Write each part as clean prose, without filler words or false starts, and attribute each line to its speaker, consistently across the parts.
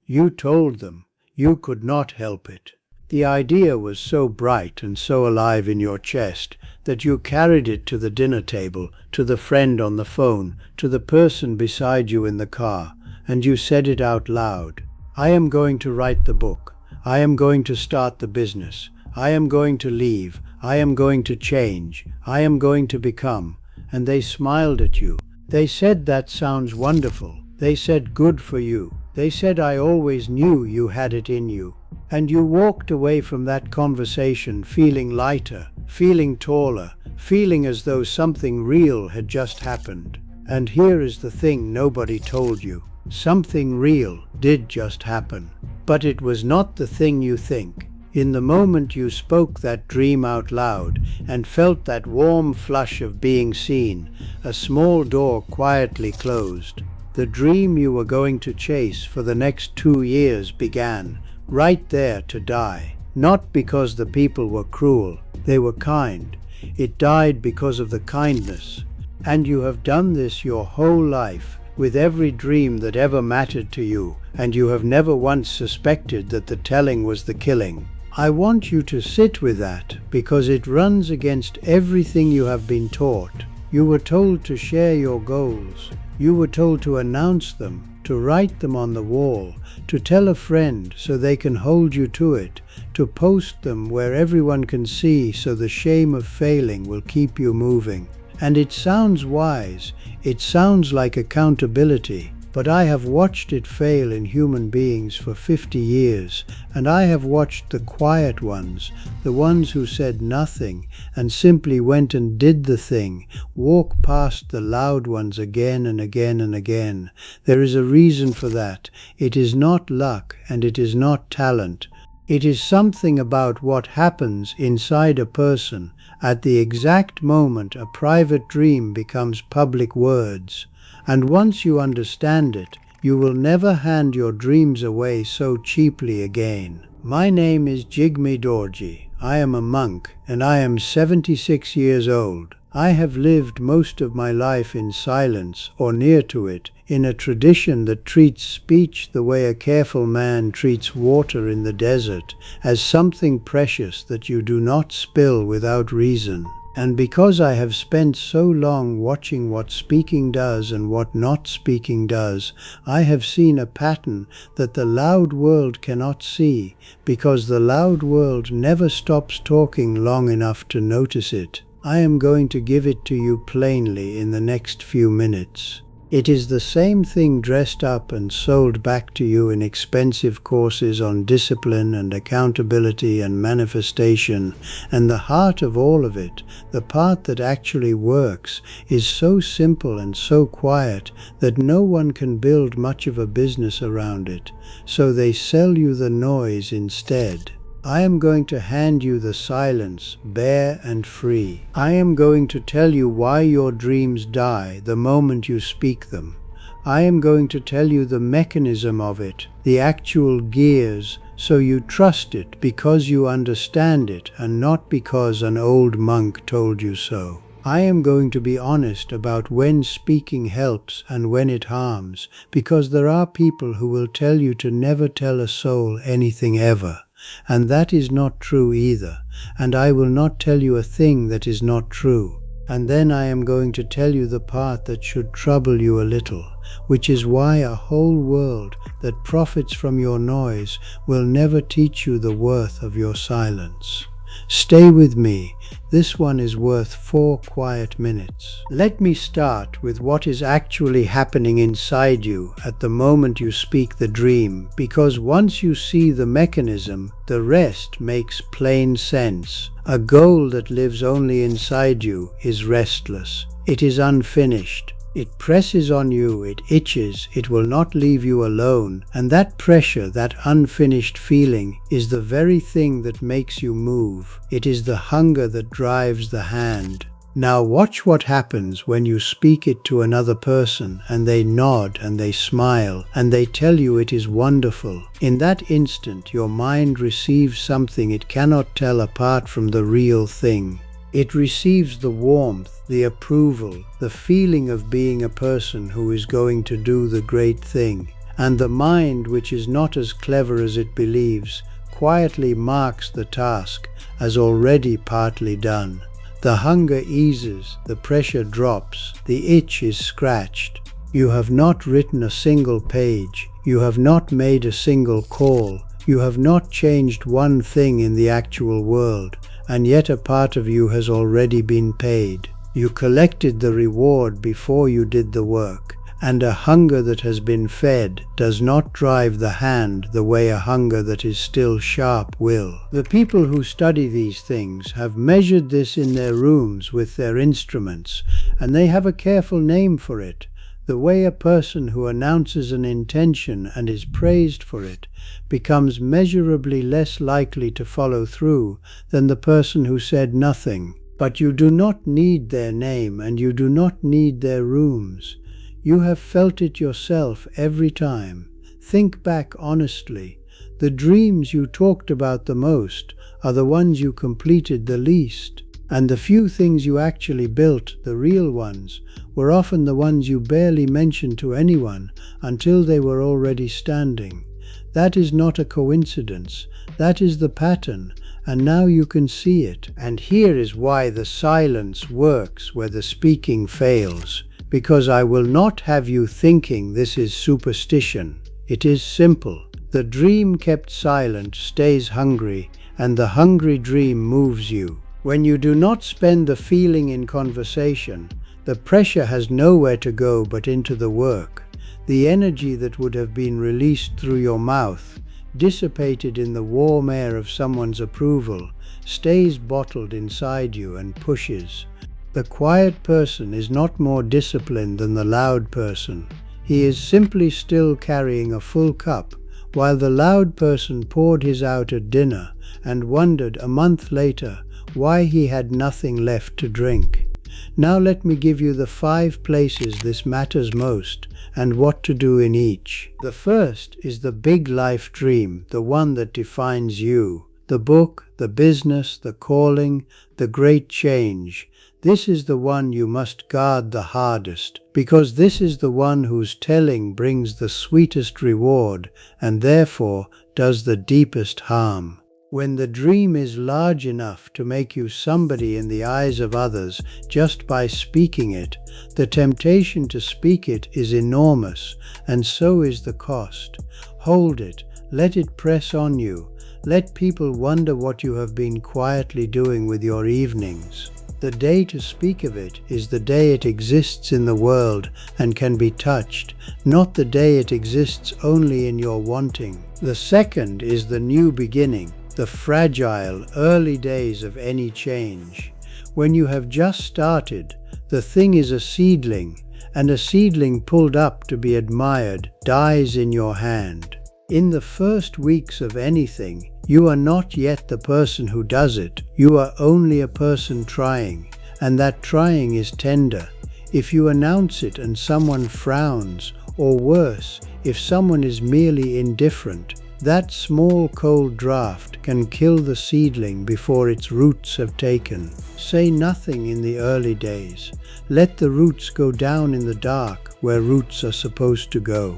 Speaker 1: You told them. You could not help it. The idea was so bright and so alive in your chest that you carried it to the dinner table, to the friend on the phone, to the person beside you in the car, and you said it out loud. I am going to write the book. I am going to start the business. I am going to leave. I am going to change. I am going to become. And they smiled at you. They said, that sounds wonderful. They said, good for you. They said, I always knew you had it in you. And you walked away from that conversation feeling lighter, feeling taller, feeling as though something real had just happened. And here is the thing nobody told you. Something real did just happen. But it was not the thing you think. In the moment you spoke that dream out loud and felt that warm flush of being seen, a small door quietly closed. The dream you were going to chase for the next 2 years began, right there, to die. Not because the people were cruel, they were kind. It died because of the kindness. And you have done this your whole life, with every dream that ever mattered to you, and you have never once suspected that the telling was the killing. I want you to sit with that, because it runs against everything you have been taught. You were told to share your goals. You were told to announce them, to write them on the wall, to tell a friend so they can hold you to it, to post them where everyone can see so the shame of failing will keep you moving. And it sounds wise, it sounds like accountability, but I have watched it fail in human beings for 50 years, and I have watched the quiet ones, the ones who said nothing and simply went and did the thing, walk past the loud ones again and again and again. There is a reason for that. It is not luck and it is not talent. It is something about what happens inside a person at the exact moment a private dream becomes public words. And once you understand it, you will never hand your dreams away so cheaply again. My name is Jigme Dorji. I am a monk and I am 76 years old. I have lived most of my life in silence or near to it, in a tradition that treats speech the way a careful man treats water in the desert, as something precious that you do not spill without reason. And because I have spent so long watching what speaking does and what not speaking does, I have seen a pattern that the loud world cannot see, because the loud world never stops talking long enough to notice it. I am going to give it to you plainly in the next few minutes. It is the same thing dressed up and sold back to you in expensive courses on discipline and accountability and manifestation, and the heart of all of it, the part that actually works, is so simple and so quiet that no one can build much of a business around it, so they sell you the noise instead. I am going to hand you the silence, bare and free. I am going to tell you why your dreams die the moment you speak them. I am going to tell you the mechanism of it, the actual gears, so you trust it because you understand it and not because an old monk told you so. I am going to be honest about when speaking helps and when it harms, because there are people who will tell you to never tell a soul anything ever. And that is not true either, and I will not tell you a thing that is not true. And then I am going to tell you the part that should trouble you a little, which is why a whole world that profits from your noise will never teach you the worth of your silence. Stay with me. This one is worth 4 quiet minutes. Let me start with what is actually happening inside you at the moment you speak the dream, because once you see the mechanism, the rest makes plain sense. A goal that lives only inside you is restless. It is unfinished. It presses on you, it itches, it will not leave you alone, and that pressure, that unfinished feeling, is the very thing that makes you move. It is the hunger that drives the hand. Now watch what happens when you speak it to another person, and they nod and they smile, and they tell you it is wonderful. In that instant, your mind receives something it cannot tell apart from the real thing. It receives the warmth, the approval, the feeling of being a person who is going to do the great thing. and the mind, which is not as clever as it believes, quietly marks the task as already partly done. The hunger eases, the pressure drops, the itch is scratched. You have not written a single page, you have not made a single call, you have not changed one thing in the actual world, and yet a part of you has already been paid. You collected the reward before you did the work, and a hunger that has been fed does not drive the hand the way a hunger that is still sharp will. The people who study these things have measured this in their rooms with their instruments, and they have a careful name for it. The way a person who announces an intention and is praised for it becomes measurably less likely to follow through than the person who said nothing. But you do not need their name, and you do not need their rooms. You have felt it yourself every time. Think back honestly. The dreams you talked about the most are the ones you completed the least. And the few things you actually built, the real ones, were often the ones you barely mentioned to anyone until they were already standing. That is not a coincidence. That is the pattern, and now you can see it. And here is why the silence works where the speaking fails. Because I will not have you thinking this is superstition. It is simple. The dream kept silent stays hungry, and the hungry dream moves you. When you do not spend the feeling in conversation, the pressure has nowhere to go but into the work. The energy that would have been released through your mouth, dissipated in the warm air of someone's approval, stays bottled inside you and pushes. The quiet person is not more disciplined than the loud person. He is simply still carrying a full cup, while the loud person poured his out at dinner and wondered a month later why he had nothing left to drink. Now let me give you the 5 places this matters most and what to do in each. The first is the big life dream, the one that defines you. The book, the business, the calling, the great change. This is the one you must guard the hardest, because this is the one whose telling brings the sweetest reward and therefore does the deepest harm. When the dream is large enough to make you somebody in the eyes of others just by speaking it, the temptation to speak it is enormous, and so is the cost. Hold it, let it press on you, let people wonder what you have been quietly doing with your evenings. The day to speak of it is the day it exists in the world and can be touched, not the day it exists only in your wanting. The second is the new beginning, the fragile, early days of any change. When you have just started, the thing is a seedling, and a seedling pulled up to be admired dies in your hand. In the first weeks of anything, you are not yet the person who does it. You are only a person trying, and that trying is tender. If you announce it and someone frowns, or worse, if someone is merely indifferent, that small cold draft can kill the seedling before its roots have taken. Say nothing in the early days. Let the roots go down in the dark where roots are supposed to go.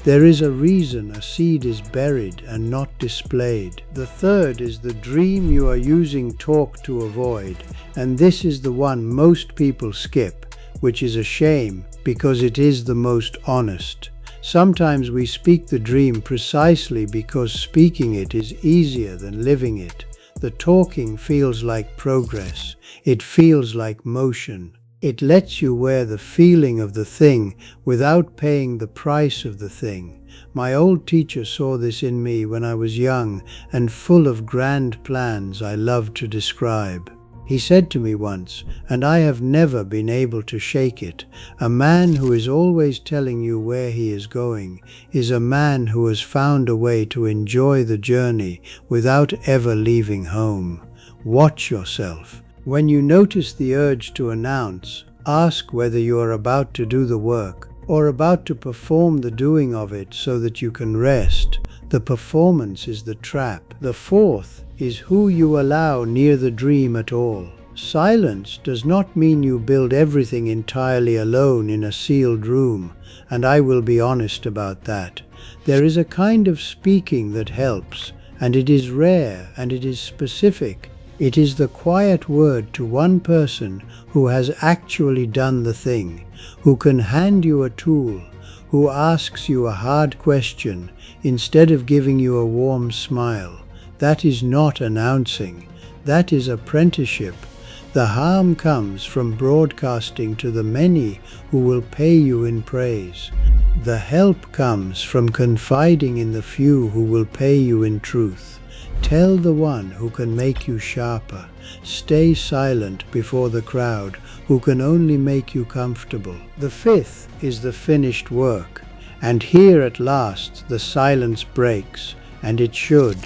Speaker 1: There is a reason a seed is buried and not displayed. The third is the dream you are using talk to avoid, and this is the one most people skip, which is a shame because it is the most honest. Sometimes we speak the dream precisely because speaking it is easier than living it. The talking feels like progress. It feels like motion. It lets you wear the feeling of the thing without paying the price of the thing. My old teacher saw this in me when I was young and full of grand plans I loved to describe. He said to me once, and I have never been able to shake it, a man who is always telling you where he is going is a man who has found a way to enjoy the journey without ever leaving home. Watch yourself. When you notice the urge to announce, ask whether you are about to do the work or about to perform the doing of it so that you can rest. The performance is the trap. The fourth is who you allow near the dream at all. Silence does not mean you build everything entirely alone in a sealed room, and I will be honest about that. There is a kind of speaking that helps, and it is rare and it is specific. It is the quiet word to one person who has actually done the thing, who can hand you a tool, who asks you a hard question instead of giving you a warm smile. That is not announcing. That is apprenticeship. The harm comes from broadcasting to the many who will pay you in praise. The help comes from confiding in the few who will pay you in truth. Tell the one who can make you sharper. Stay silent before the crowd who can only make you comfortable. The fifth is the finished work. And here at last the silence breaks, and it should,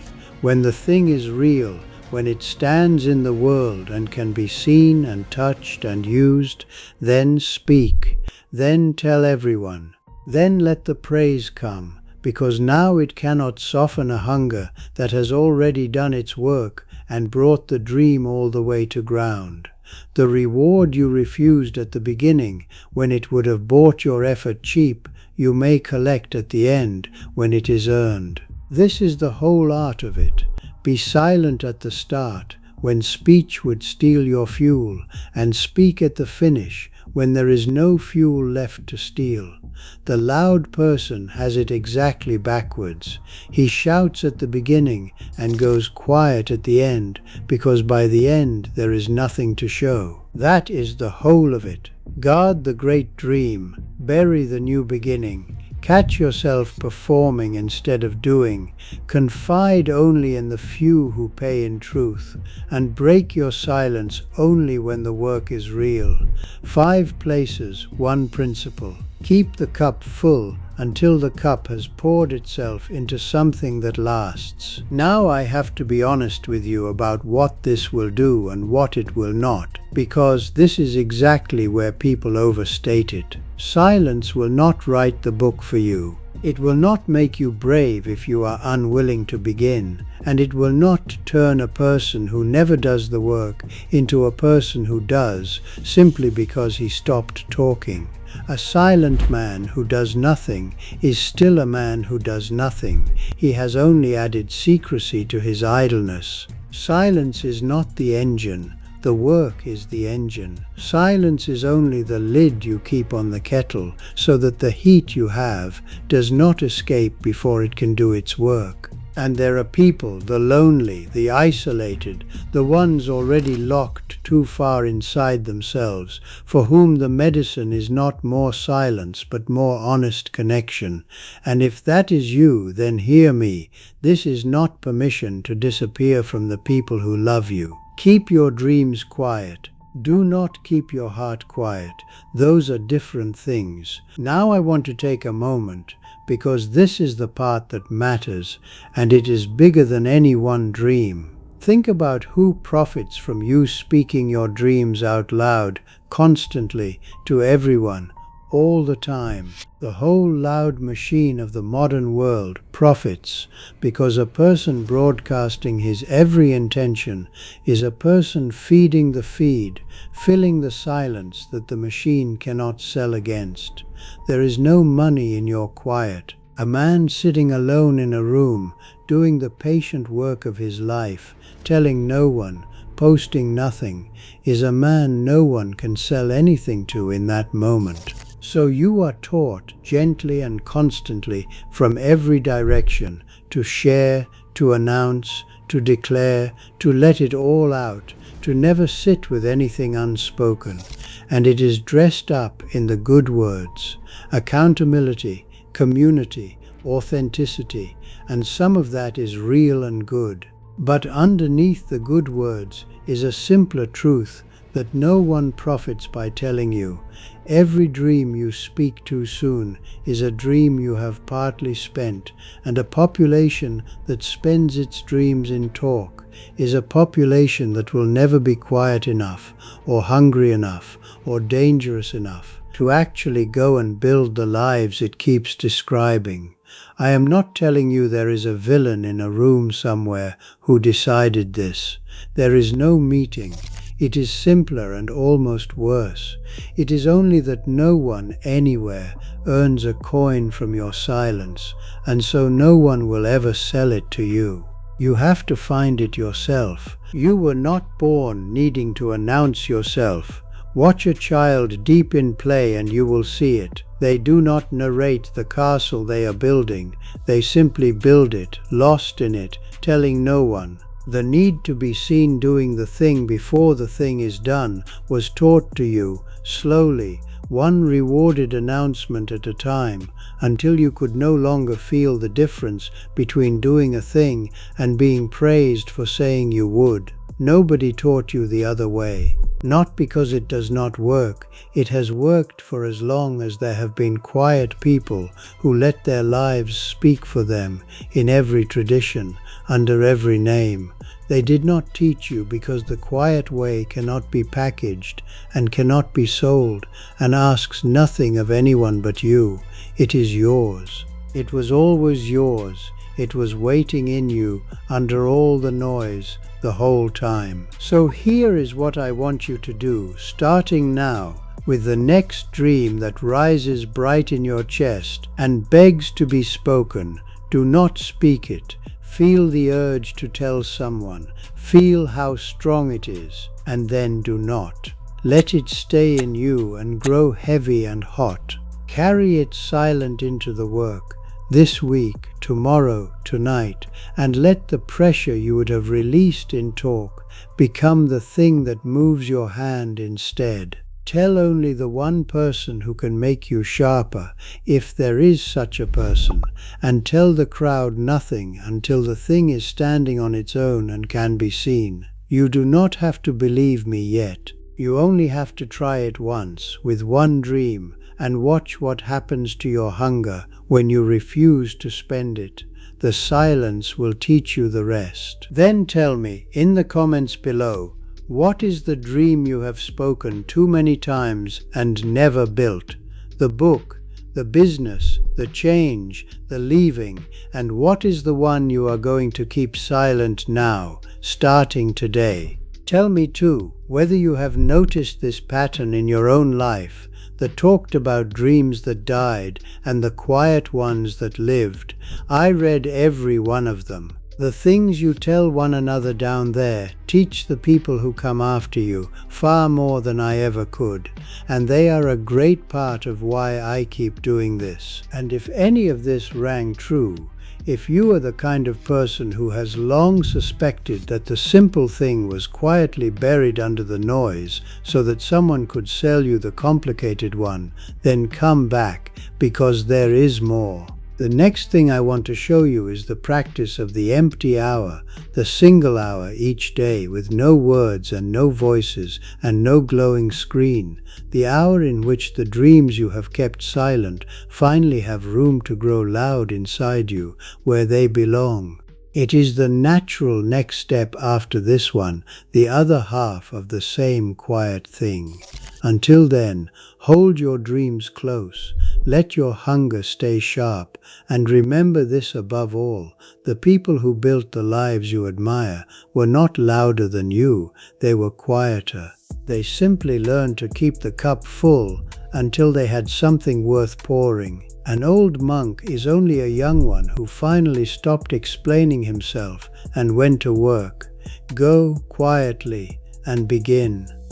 Speaker 1: when the thing is real, when it stands in the world and can be seen and touched and used. Then speak, then tell everyone, then let the praise come, because now it cannot soften a hunger that has already done its work and brought the dream all the way to ground. The reward you refused at the beginning, when it would have bought your effort cheap, you may collect at the end when it is earned. This is the whole art of it. Be silent at the start, when speech would steal your fuel, and speak at the finish, when there is no fuel left to steal. The loud person has it exactly backwards. He shouts at the beginning and goes quiet at the end, because by the end there is nothing to show. That is the whole of it. Guard the great dream. Bury the new beginning. Catch yourself performing instead of doing. Confide only in the few who pay in truth, and break your silence only when the work is real. 5 places, 1 principle. Keep the cup full until the cup has poured itself into something that lasts. Now I have to be honest with you about what this will do and what it will not, because this is exactly where people overstate it. Silence will not write the book for you. It will not make you brave if you are unwilling to begin, and it will not turn a person who never does the work into a person who does, simply because he stopped talking. A silent man who does nothing is still a man who does nothing. He has only added secrecy to his idleness. Silence is not the engine. The work is the engine. Silence is only the lid you keep on the kettle, so that the heat you have does not escape before it can do its work. And there are people, the lonely, the isolated, the ones already locked too far inside themselves, for whom the medicine is not more silence but more honest connection. And if that is you, then hear me. This is not permission to disappear from the people who love you. Keep your dreams quiet. Do not keep your heart quiet. Those are different things. Now I want to take a moment, because this is the part that matters, and it is bigger than any one dream. Think about who profits from you speaking your dreams out loud, constantly, to everyone, all the time. The whole loud machine of the modern world profits, because a person broadcasting his every intention is a person feeding the feed, filling the silence that the machine cannot sell against. There is no money in your quiet. A man sitting alone in a room, doing the patient work of his life, telling no one, posting nothing, is a man no one can sell anything to in that moment. So you are taught gently and constantly from every direction to share, to announce, to declare, to let it all out, to never sit with anything unspoken. And it is dressed up in the good words: accountability, community, authenticity, and some of that is real and good. But underneath the good words is a simpler truth that no one profits by telling you. Every dream you speak too soon is a dream you have partly spent, and a population that spends its dreams in talk is a population that will never be quiet enough, or hungry enough, or dangerous enough to actually go and build the lives it keeps describing. I am not telling you there is a villain in a room somewhere who decided this. There is no meeting. It is simpler and almost worse. It is only that no one, anywhere, earns a coin from your silence, and so no one will ever sell it to you. You have to find it yourself. You were not born needing to announce yourself. Watch a child deep in play and you will see it. They do not narrate the castle they are building. They simply build it, lost in it, telling no one. The need to be seen doing the thing before the thing is done was taught to you, slowly, one rewarded announcement at a time, until you could no longer feel the difference between doing a thing and being praised for saying you would. Nobody taught you the other way. Not because it does not work. It has worked for as long as there have been quiet people who let their lives speak for them in every tradition, under every name. They did not teach you because the quiet way cannot be packaged and cannot be sold and asks nothing of anyone but you. It is yours. It was always yours. It was waiting in you under all the noise the whole time. So here is what I want you to do, starting now, with the next dream that rises bright in your chest and begs to be spoken. Do not speak it. Feel the urge to tell someone. Feel how strong it is, and then do not. Let it stay in you and grow heavy and hot. Carry it silent into the work, this week, tomorrow, tonight, and let the pressure you would have released in talk become the thing that moves your hand instead. Tell only the one person who can make you sharper, if there is such a person, and tell the crowd nothing until the thing is standing on its own and can be seen. You do not have to believe me yet. You only have to try it once, with one dream, and watch what happens to your hunger when you refuse to spend it. The silence will teach you the rest. Then tell me, in the comments below, what is the dream you have spoken too many times and never built? The book, the business, the change, the leaving, and what is the one you are going to keep silent now, starting today? Tell me too, whether you have noticed this pattern in your own life, the talked about dreams that died and the quiet ones that lived. I read every one of them. The things you tell one another down there teach the people who come after you far more than I ever could, and they are a great part of why I keep doing this. And if any of this rang true, if you are the kind of person who has long suspected that the simple thing was quietly buried under the noise so that someone could sell you the complicated one, then come back, because there is more. The next thing I want to show you is the practice of the empty hour, the single hour each day with no words and no voices and no glowing screen, the hour in which the dreams you have kept silent finally have room to grow loud inside you, where they belong. It is the natural next step after this one, the other half of the same quiet thing. Until then, hold your dreams close, let your hunger stay sharp, and remember this above all: the people who built the lives you admire were not louder than you, they were quieter. They simply learned to keep the cup full until they had something worth pouring. An old monk is only a young one who finally stopped explaining himself and went to work. Go quietly and begin.